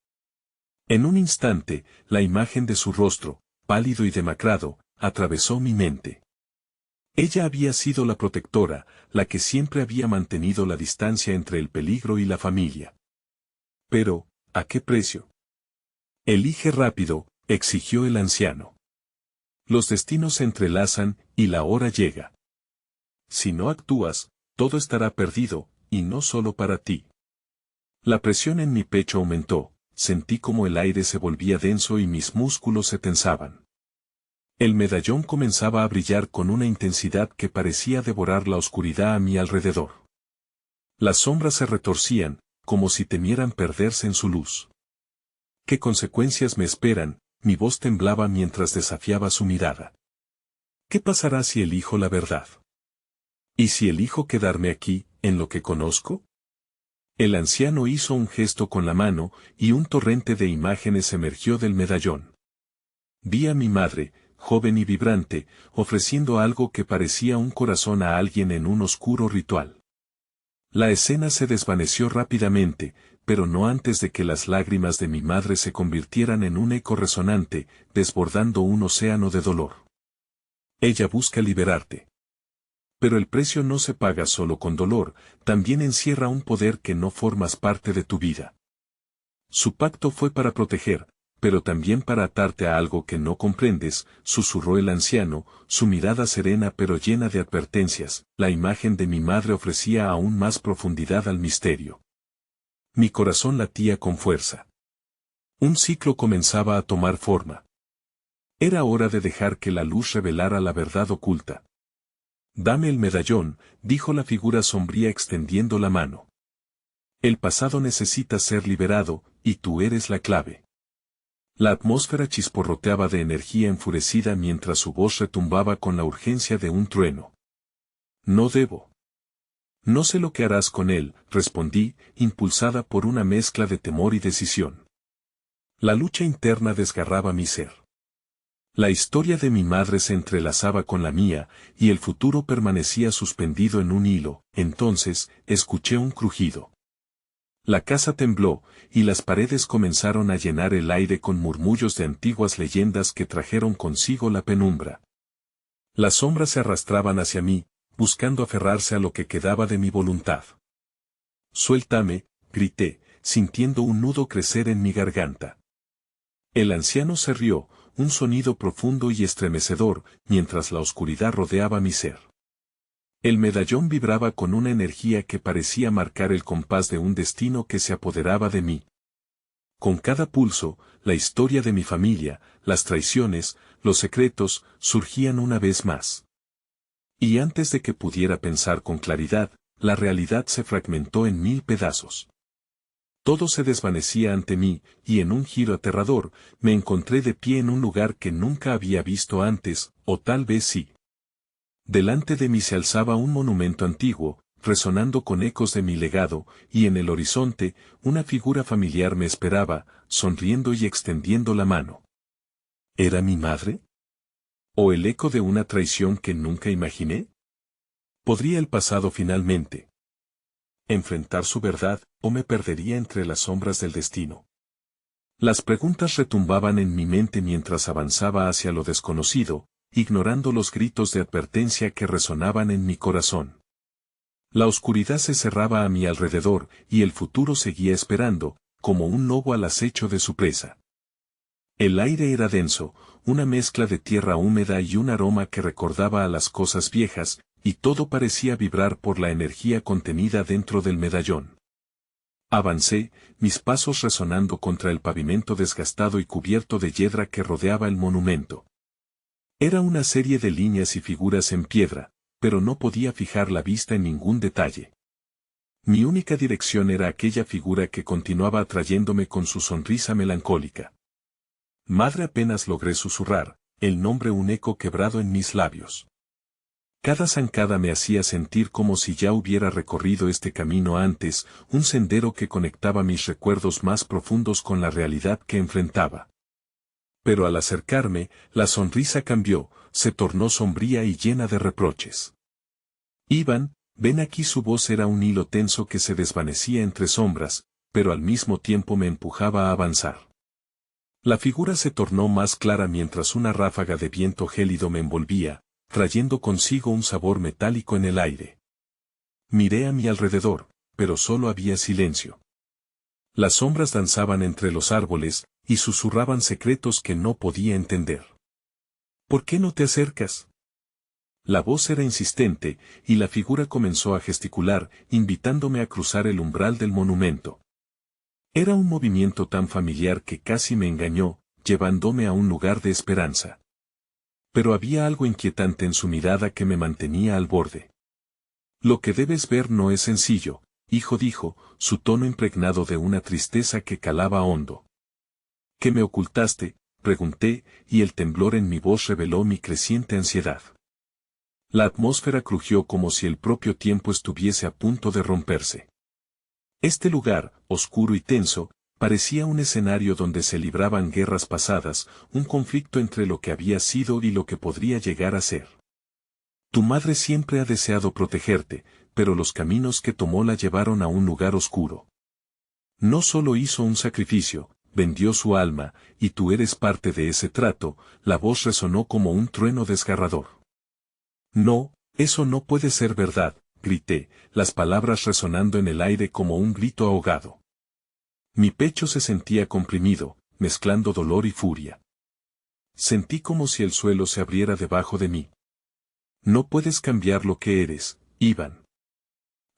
En un instante, la imagen de su rostro, pálido y demacrado, atravesó mi mente. Ella había sido la protectora, la que siempre había mantenido la distancia entre el peligro y la familia. Pero, ¿a qué precio? Elige rápido, exigió el anciano. Los destinos se entrelazan, y la hora llega. Si no actúas, todo estará perdido, y no solo para ti. La presión en mi pecho aumentó, sentí como el aire se volvía denso y mis músculos se tensaban. El medallón comenzaba a brillar con una intensidad que parecía devorar la oscuridad a mi alrededor. Las sombras se retorcían, como si temieran perderse en su luz. ¿Qué consecuencias me esperan? Mi voz temblaba mientras desafiaba su mirada. ¿Qué pasará si elijo la verdad? ¿Y si elijo quedarme aquí, en lo que conozco? El anciano hizo un gesto con la mano, y un torrente de imágenes emergió del medallón. Vi a mi madre, joven y vibrante, ofreciendo algo que parecía un corazón a alguien en un oscuro ritual. La escena se desvaneció rápidamente, pero no antes de que las lágrimas de mi madre se convirtieran en un eco resonante, desbordando un océano de dolor. Ella busca liberarte. Pero el precio no se paga solo con dolor, también encierra un poder que no formas parte de tu vida. Su pacto fue para proteger, pero también para atarte a algo que no comprendes, susurró el anciano, su mirada serena pero llena de advertencias. La imagen de mi madre ofrecía aún más profundidad al misterio. Mi corazón latía con fuerza. Un ciclo comenzaba a tomar forma. Era hora de dejar que la luz revelara la verdad oculta. Dame el medallón, dijo la figura sombría extendiendo la mano. El pasado necesita ser liberado, y tú eres la clave. La atmósfera chisporroteaba de energía enfurecida mientras su voz retumbaba con la urgencia de un trueno. No debo. No sé lo que harás con él, respondí, impulsada por una mezcla de temor y decisión. La lucha interna desgarraba mi ser. La historia de mi madre se entrelazaba con la mía, y el futuro permanecía suspendido en un hilo. Entonces, escuché un crujido. La casa tembló, y las paredes comenzaron a llenar el aire con murmullos de antiguas leyendas que trajeron consigo la penumbra. Las sombras se arrastraban hacia mí, buscando aferrarse a lo que quedaba de mi voluntad. Suéltame, grité, sintiendo un nudo crecer en mi garganta. El anciano se rió, un sonido profundo y estremecedor, mientras la oscuridad rodeaba mi ser. El medallón vibraba con una energía que parecía marcar el compás de un destino que se apoderaba de mí. Con cada pulso, la historia de mi familia, las traiciones, los secretos, surgían una vez más. Y antes de que pudiera pensar con claridad, la realidad se fragmentó en 1000 pedazos. Todo se desvanecía ante mí, y en un giro aterrador, me encontré de pie en un lugar que nunca había visto antes, o tal vez sí. Delante de mí se alzaba un monumento antiguo, resonando con ecos de mi legado, y en el horizonte, una figura familiar me esperaba, sonriendo y extendiendo la mano. ¿Era mi madre? ¿O el eco de una traición que nunca imaginé? ¿Podría el pasado finalmente enfrentar su verdad, o me perdería entre las sombras del destino? Las preguntas retumbaban en mi mente mientras avanzaba hacia lo desconocido, ignorando los gritos de advertencia que resonaban en mi corazón. La oscuridad se cerraba a mi alrededor, y el futuro seguía esperando, como un lobo al acecho de su presa. El aire era denso, una mezcla de tierra húmeda y un aroma que recordaba a las cosas viejas, y todo parecía vibrar por la energía contenida dentro del medallón. Avancé, mis pasos resonando contra el pavimento desgastado y cubierto de hiedra que rodeaba el monumento. Era una serie de líneas y figuras en piedra, pero no podía fijar la vista en ningún detalle. Mi única dirección era aquella figura que continuaba atrayéndome con su sonrisa melancólica. Madre, apenas logré susurrar, el nombre, un eco quebrado en mis labios. Cada zancada me hacía sentir como si ya hubiera recorrido este camino antes, un sendero que conectaba mis recuerdos más profundos con la realidad que enfrentaba. Pero al acercarme, la sonrisa cambió, se tornó sombría y llena de reproches. Iván, ven aquí. Su voz era un hilo tenso que se desvanecía entre sombras, pero al mismo tiempo me empujaba a avanzar. La figura se tornó más clara mientras una ráfaga de viento gélido me envolvía, trayendo consigo un sabor metálico en el aire. Miré a mi alrededor, pero solo había silencio. Las sombras danzaban entre los árboles, y susurraban secretos que no podía entender. ¿Por qué no te acercas? La voz era insistente, y la figura comenzó a gesticular, invitándome a cruzar el umbral del monumento. Era un movimiento tan familiar que casi me engañó, llevándome a un lugar de esperanza. Pero había algo inquietante en su mirada que me mantenía al borde. Lo que debes ver no es sencillo, hijo, dijo, su tono impregnado de una tristeza que calaba hondo. ¿Qué me ocultaste?, pregunté, y el temblor en mi voz reveló mi creciente ansiedad. La atmósfera crujió como si el propio tiempo estuviese a punto de romperse. Este lugar, oscuro y tenso, parecía un escenario donde se libraban guerras pasadas, un conflicto entre lo que había sido y lo que podría llegar a ser. Tu madre siempre ha deseado protegerte, pero los caminos que tomó la llevaron a un lugar oscuro. No solo hizo un sacrificio, vendió su alma, y tú eres parte de ese trato. La voz resonó como un trueno desgarrador. No, eso no puede ser verdad, grité, las palabras resonando en el aire como un grito ahogado. Mi pecho se sentía comprimido, mezclando dolor y furia. Sentí como si el suelo se abriera debajo de mí. No puedes cambiar lo que eres, Iván.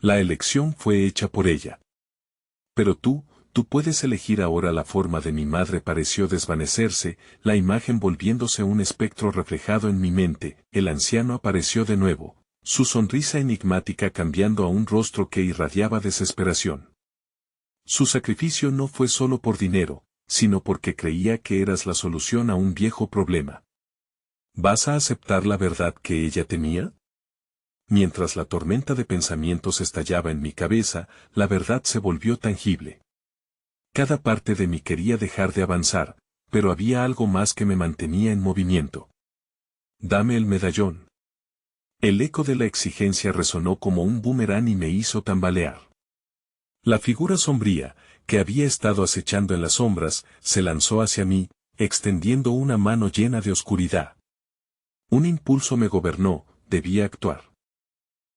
La elección fue hecha por ella. Pero tú puedes elegir ahora. La forma de mi madre pareció desvanecerse, la imagen volviéndose un espectro reflejado en mi mente. El anciano apareció de nuevo, su sonrisa enigmática cambiando a un rostro que irradiaba desesperación. Su sacrificio no fue solo por dinero, sino porque creía que eras la solución a un viejo problema. ¿Vas a aceptar la verdad que ella temía? Mientras la tormenta de pensamientos estallaba en mi cabeza, la verdad se volvió tangible. Cada parte de mí quería dejar de avanzar, pero había algo más que me mantenía en movimiento. Dame el medallón. El eco de la exigencia resonó como un boomerang y me hizo tambalear. La figura sombría, que había estado acechando en las sombras, se lanzó hacia mí, extendiendo una mano llena de oscuridad. Un impulso me gobernó, debía actuar.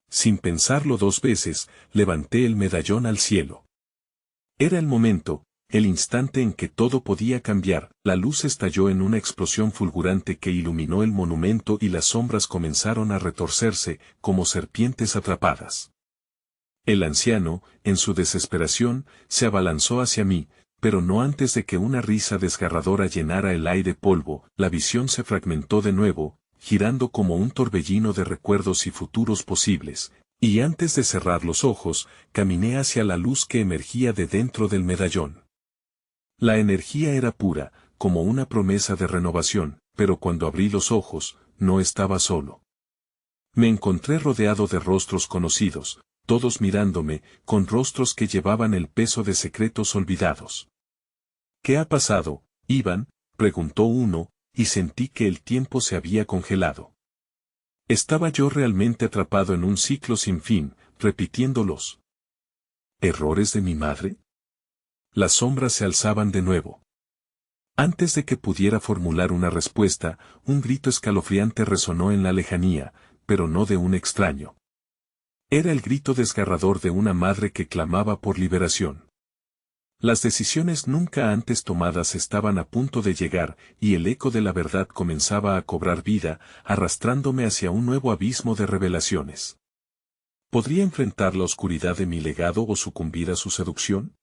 Sin pensarlo dos veces, levanté el medallón al cielo. Era el momento, el instante en que todo podía cambiar. La luz estalló en una explosión fulgurante que iluminó el monumento y las sombras comenzaron a retorcerse, como serpientes atrapadas. El anciano, en su desesperación, se abalanzó hacia mí, pero no antes de que una risa desgarradora llenara el aire polvo. La visión se fragmentó de nuevo, girando como un torbellino de recuerdos y futuros posibles, y antes de cerrar los ojos, caminé hacia la luz que emergía de dentro del medallón. La energía era pura, como una promesa de renovación, pero cuando abrí los ojos, no estaba solo. Me encontré rodeado de rostros conocidos, todos mirándome, con rostros que llevaban el peso de secretos olvidados. ¿Qué ha pasado, Iván?, preguntó uno, y sentí que el tiempo se había congelado. ¿Estaba yo realmente atrapado en un ciclo sin fin, repitiendo los errores de mi madre? Las sombras se alzaban de nuevo. Antes de que pudiera formular una respuesta, un grito escalofriante resonó en la lejanía, pero no de un extraño. Era el grito desgarrador de una madre que clamaba por liberación. Las decisiones nunca antes tomadas estaban a punto de llegar, y el eco de la verdad comenzaba a cobrar vida, arrastrándome hacia un nuevo abismo de revelaciones. ¿Podría enfrentar la oscuridad de mi legado o sucumbir a su seducción?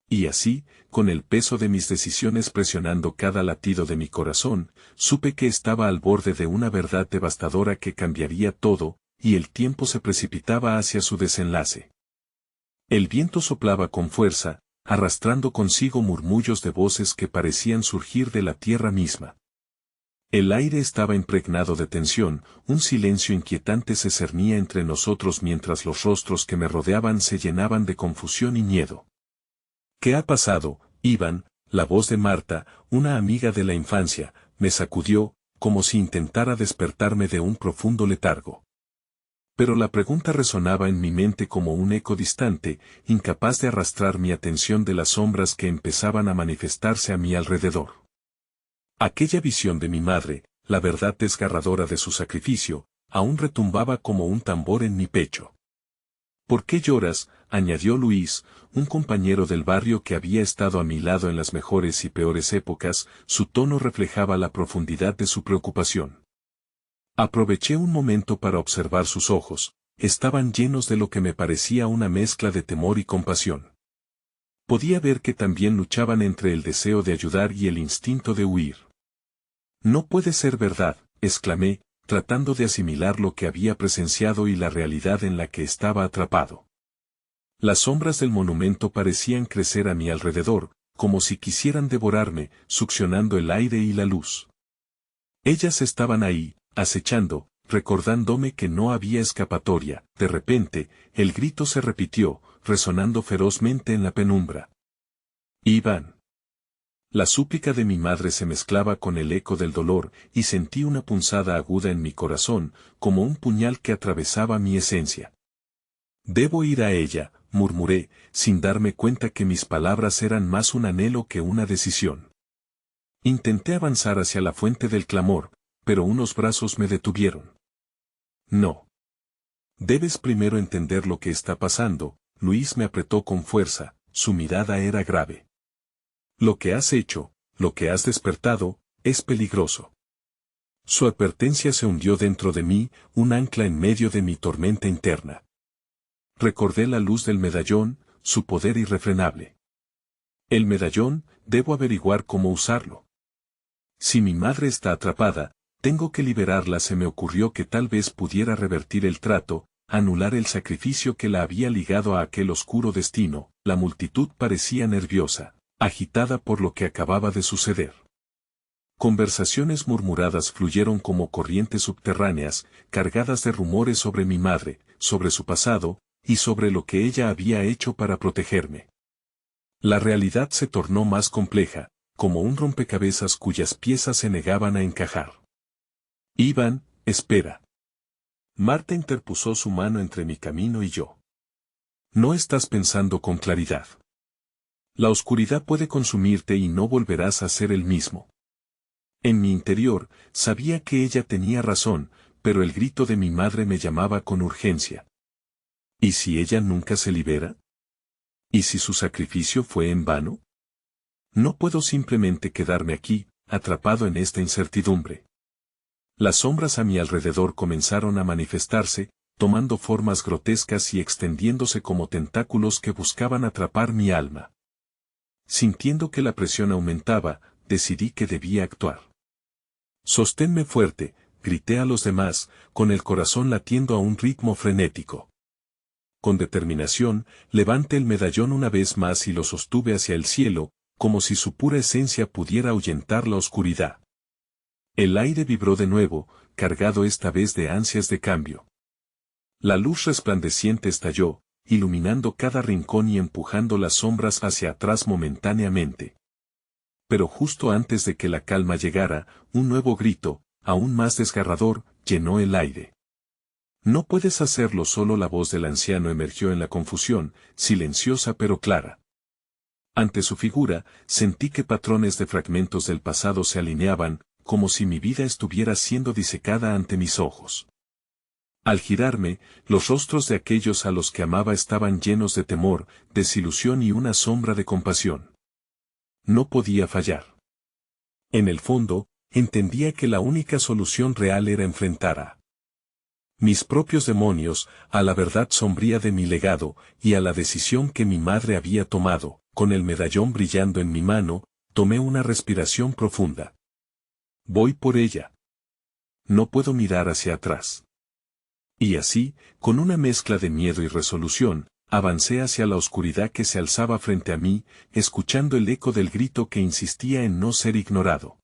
Y así, con el peso de mis decisiones presionando cada latido de mi corazón, supe que estaba al borde de una verdad devastadora que cambiaría todo, y el tiempo se precipitaba hacia su desenlace. El viento soplaba con fuerza, arrastrando consigo murmullos de voces que parecían surgir de la tierra misma. El aire estaba impregnado de tensión, un silencio inquietante se cernía entre nosotros mientras los rostros que me rodeaban se llenaban de confusión y miedo. ¿Qué ha pasado, Iván? La voz de Marta, una amiga de la infancia, me sacudió, como si intentara despertarme de un profundo letargo. Pero la pregunta resonaba en mi mente como un eco distante, incapaz de arrastrar mi atención de las sombras que empezaban a manifestarse a mi alrededor. Aquella visión de mi madre, la verdad desgarradora de su sacrificio, aún retumbaba como un tambor en mi pecho. ¿Por qué lloras?, añadió Luis, un compañero del barrio que había estado a mi lado en las mejores y peores épocas, su tono reflejaba la profundidad de su preocupación. Aproveché un momento para observar sus ojos, estaban llenos de lo que me parecía una mezcla de temor y compasión. Podía ver que también luchaban entre el deseo de ayudar y el instinto de huir. No puede ser verdad, exclamé, tratando de asimilar lo que había presenciado y la realidad en la que estaba atrapado. Las sombras del monumento parecían crecer a mi alrededor, como si quisieran devorarme, succionando el aire y la luz. Ellas estaban ahí, acechando, recordándome que no había escapatoria. De repente, el grito se repitió, resonando ferozmente en la penumbra. ¡Iván! La súplica de mi madre se mezclaba con el eco del dolor, y sentí una punzada aguda en mi corazón, como un puñal que atravesaba mi esencia. Debo ir a ella, murmuré, sin darme cuenta que mis palabras eran más un anhelo que una decisión. Intenté avanzar hacia la fuente del clamor, pero unos brazos me detuvieron. No. Debes primero entender lo que está pasando. Luis me apretó con fuerza, su mirada era grave. Lo que has hecho, lo que has despertado, es peligroso. Su advertencia se hundió dentro de mí, un ancla en medio de mi tormenta interna. Recordé la luz del medallón, su poder irrefrenable. El medallón, debo averiguar cómo usarlo. Si mi madre está atrapada, tengo que liberarla. Se me ocurrió que tal vez pudiera revertir el trato, anular el sacrificio que la había ligado a aquel oscuro destino. La multitud parecía nerviosa, agitada por lo que acababa de suceder. Conversaciones murmuradas fluyeron como corrientes subterráneas, cargadas de rumores sobre mi madre, sobre su pasado, y sobre lo que ella había hecho para protegerme. La realidad se tornó más compleja, como un rompecabezas cuyas piezas se negaban a encajar. Iván, espera. Marta interpuso su mano entre mi camino y yo. No estás pensando con claridad. La oscuridad puede consumirte y no volverás a ser el mismo. En mi interior, sabía que ella tenía razón, pero el grito de mi madre me llamaba con urgencia. ¿Y si ella nunca se libera? ¿Y si su sacrificio fue en vano? No puedo simplemente quedarme aquí, atrapado en esta incertidumbre. Las sombras a mi alrededor comenzaron a manifestarse, tomando formas grotescas y extendiéndose como tentáculos que buscaban atrapar mi alma. Sintiendo que la presión aumentaba, decidí que debía actuar. «Sosténme fuerte», grité a los demás, con el corazón latiendo a un ritmo frenético. Con determinación, levanté el medallón una vez más y lo sostuve hacia el cielo, como si su pura esencia pudiera ahuyentar la oscuridad. El aire vibró de nuevo, cargado esta vez de ansias de cambio. La luz resplandeciente estalló, iluminando cada rincón y empujando las sombras hacia atrás momentáneamente. Pero justo antes de que la calma llegara, un nuevo grito, aún más desgarrador, llenó el aire. «No puedes hacerlo solo». La voz del anciano emergió en la confusión, silenciosa pero clara. Ante su figura, sentí que patrones de fragmentos del pasado se alineaban, como si mi vida estuviera siendo disecada ante mis ojos. Al girarme, los rostros de aquellos a los que amaba estaban llenos de temor, desilusión y una sombra de compasión. No podía fallar. En el fondo, entendía que la única solución real era enfrentar a mis propios demonios, a la verdad sombría de mi legado, y a la decisión que mi madre había tomado, Con el medallón brillando en mi mano, tomé una respiración profunda. Voy por ella. No puedo mirar hacia atrás. Y así, con una mezcla de miedo y resolución, avancé hacia la oscuridad que se alzaba frente a mí, escuchando el eco del grito que insistía en no ser ignorado.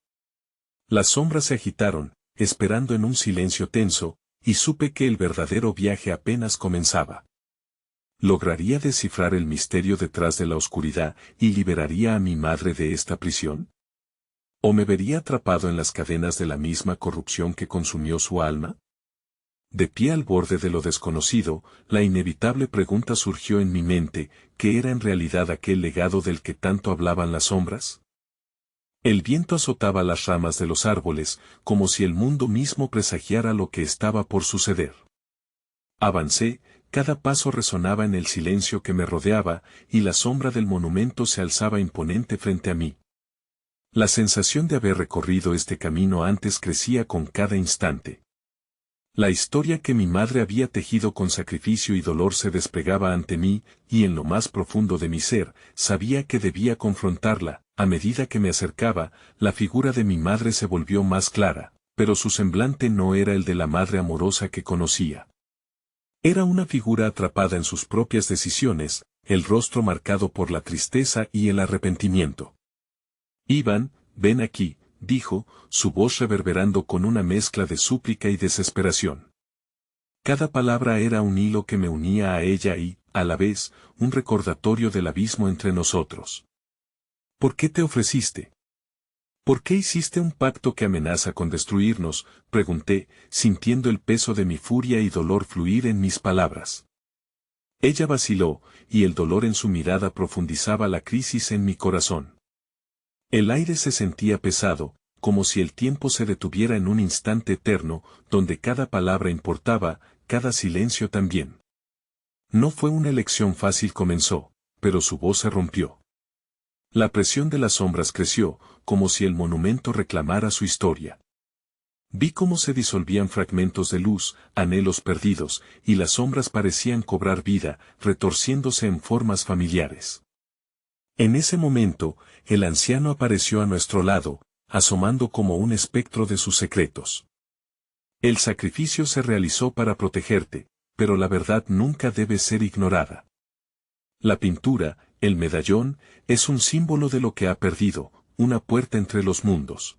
Las sombras se agitaron, esperando en un silencio tenso, y supe que el verdadero viaje apenas comenzaba. ¿Lograría descifrar el misterio detrás de la oscuridad y liberaría a mi madre de esta prisión? ¿O me vería atrapado en las cadenas de la misma corrupción que consumió su alma? De pie al borde de lo desconocido, la inevitable pregunta surgió en mi mente: ¿qué era en realidad aquel legado del que tanto hablaban las sombras? El viento azotaba las ramas de los árboles, como si el mundo mismo presagiara lo que estaba por suceder. Avancé, cada paso resonaba en el silencio que me rodeaba, y la sombra del monumento se alzaba imponente frente a mí. La sensación de haber recorrido este camino antes crecía con cada instante. La historia que mi madre había tejido con sacrificio y dolor se desplegaba ante mí, y en lo más profundo de mi ser, sabía que debía confrontarla. A medida que me acercaba, la figura de mi madre se volvió más clara, pero su semblante no era el de la madre amorosa que conocía. Era una figura atrapada en sus propias decisiones, el rostro marcado por la tristeza y el arrepentimiento. Iván, ven aquí, dijo, su voz reverberando con una mezcla de súplica y desesperación. Cada palabra era un hilo que me unía a ella y, a la vez, un recordatorio del abismo entre nosotros. ¿Por qué te ofreciste? ¿Por qué hiciste un pacto que amenaza con destruirnos?, pregunté, sintiendo el peso de mi furia y dolor fluir en mis palabras. Ella vaciló, y el dolor en su mirada profundizaba la crisis en mi corazón. El aire se sentía pesado, como si el tiempo se detuviera en un instante eterno, donde cada palabra importaba, cada silencio también. No fue una elección fácil, comenzó, pero su voz se rompió. La presión de las sombras creció, como si el monumento reclamara su historia. Vi cómo se disolvían fragmentos de luz, anhelos perdidos, y las sombras parecían cobrar vida, retorciéndose en formas familiares. En ese momento, el anciano apareció a nuestro lado, asomando como un espectro de sus secretos. El sacrificio se realizó para protegerte, pero la verdad nunca debe ser ignorada. La pintura, el medallón, es un símbolo de lo que ha perdido, una puerta entre los mundos.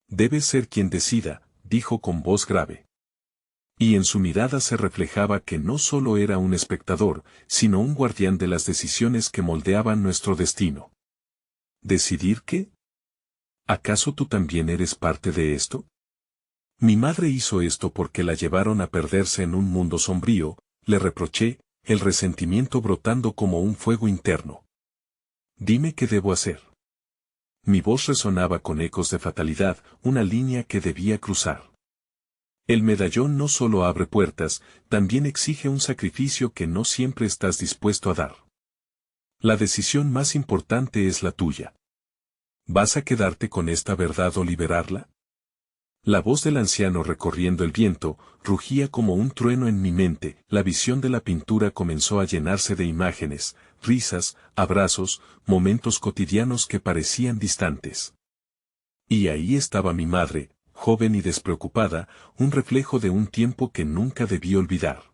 Debes ser quien decida, dijo con voz grave. Y en su mirada se reflejaba que no solo era un espectador, sino un guardián de las decisiones que moldeaban nuestro destino. ¿Decidir qué? ¿Acaso tú también eres parte de esto? Mi madre hizo esto porque la llevaron a perderse en un mundo sombrío, le reproché, el resentimiento brotando como un fuego interno. Dime qué debo hacer. Mi voz resonaba con ecos de fatalidad, una línea que debía cruzar. El medallón no solo abre puertas, también exige un sacrificio que no siempre estás dispuesto a dar. La decisión más importante es la tuya. ¿Vas a quedarte con esta verdad o liberarla? La voz del anciano recorriendo el viento, rugía como un trueno en mi mente. La visión de la pintura comenzó a llenarse de imágenes, risas, abrazos, momentos cotidianos que parecían distantes. Y ahí estaba mi madre, joven y despreocupada, un reflejo de un tiempo que nunca debí olvidar.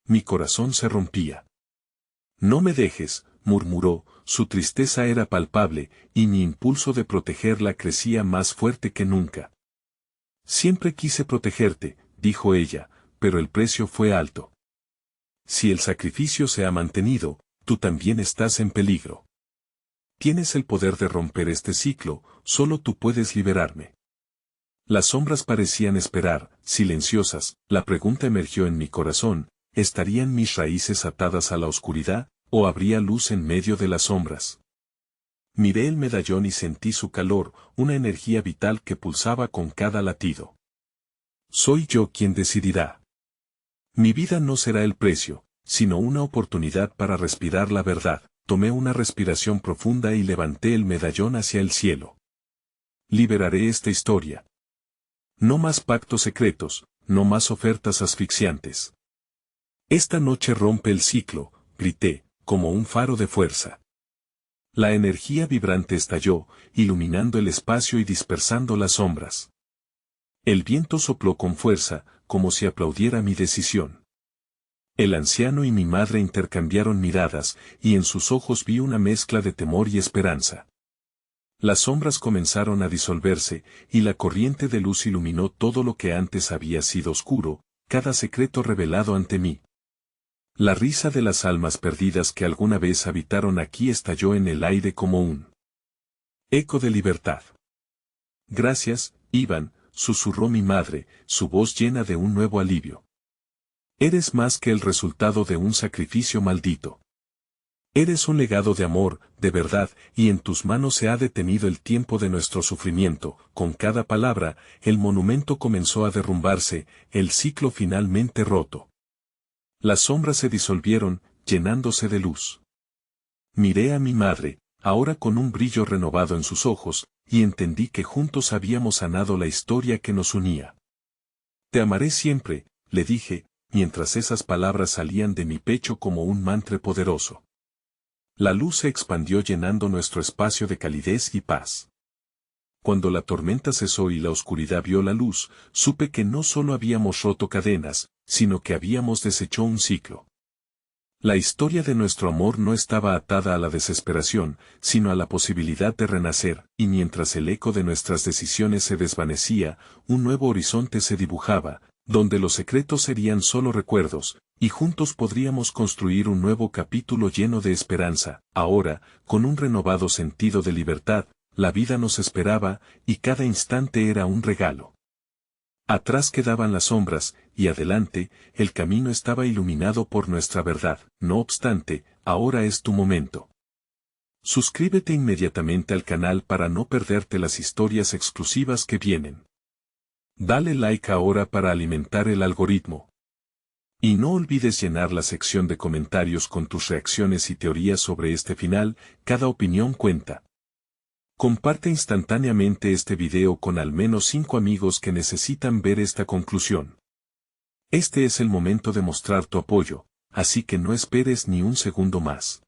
Mi corazón se rompía. No me dejes, murmuró, su tristeza era palpable, y mi impulso de protegerla crecía más fuerte que nunca. Siempre quise protegerte, dijo ella, pero el precio fue alto. Si el sacrificio se ha mantenido, tú también estás en peligro. Tienes el poder de romper este ciclo, solo tú puedes liberarme. Las sombras parecían esperar, silenciosas. La pregunta emergió en mi corazón: ¿estarían mis raíces atadas a la oscuridad, o habría luz en medio de las sombras? Miré el medallón y sentí su calor, una energía vital que pulsaba con cada latido. Soy yo quien decidirá. Mi vida no será el precio, sino una oportunidad para respirar la verdad. Tomé una respiración profunda y levanté el medallón hacia el cielo. Liberaré esta historia. No más pactos secretos, no más ofertas asfixiantes. Esta noche rompe el ciclo, grité, como un faro de fuerza. La energía vibrante estalló, iluminando el espacio y dispersando las sombras. El viento sopló con fuerza, como si aplaudiera mi decisión. El anciano y mi madre intercambiaron miradas, y en sus ojos vi una mezcla de temor y esperanza. Las sombras comenzaron a disolverse, y la corriente de luz iluminó todo lo que antes había sido oscuro, cada secreto revelado ante mí. La risa de las almas perdidas que alguna vez habitaron aquí estalló en el aire como un eco de libertad. Gracias, Iván, susurró mi madre, su voz llena de un nuevo alivio. Eres más que el resultado de un sacrificio maldito. Eres un legado de amor, de verdad, y en tus manos se ha detenido el tiempo de nuestro sufrimiento. Con cada palabra, el monumento comenzó a derrumbarse, el ciclo finalmente roto. Las sombras se disolvieron, llenándose de luz. Miré a mi madre, ahora con un brillo renovado en sus ojos, y entendí que juntos habíamos sanado la historia que nos unía. Te amaré siempre, le dije, mientras esas palabras salían de mi pecho como un mantra poderoso. La luz se expandió llenando nuestro espacio de calidez y paz. Cuando la tormenta cesó y la oscuridad vio la luz, supe que no solo habíamos roto cadenas, sino que habíamos deshecho un ciclo. La historia de nuestro amor no estaba atada a la desesperación, sino a la posibilidad de renacer, y mientras el eco de nuestras decisiones se desvanecía, un nuevo horizonte se dibujaba, donde los secretos serían solo recuerdos, y juntos podríamos construir un nuevo capítulo lleno de esperanza. Ahora, con un renovado sentido de libertad, la vida nos esperaba, y cada instante era un regalo. Atrás quedaban las sombras, y adelante, el camino estaba iluminado por nuestra verdad. No obstante, ahora es tu momento. Suscríbete inmediatamente al canal para no perderte las historias exclusivas que vienen. Dale like ahora para alimentar el algoritmo. Y no olvides llenar la sección de comentarios con tus reacciones y teorías sobre este final, cada opinión cuenta. Comparte instantáneamente este video con al menos 5 amigos que necesitan ver esta conclusión. Este es el momento de mostrar tu apoyo, así que no esperes ni un segundo más.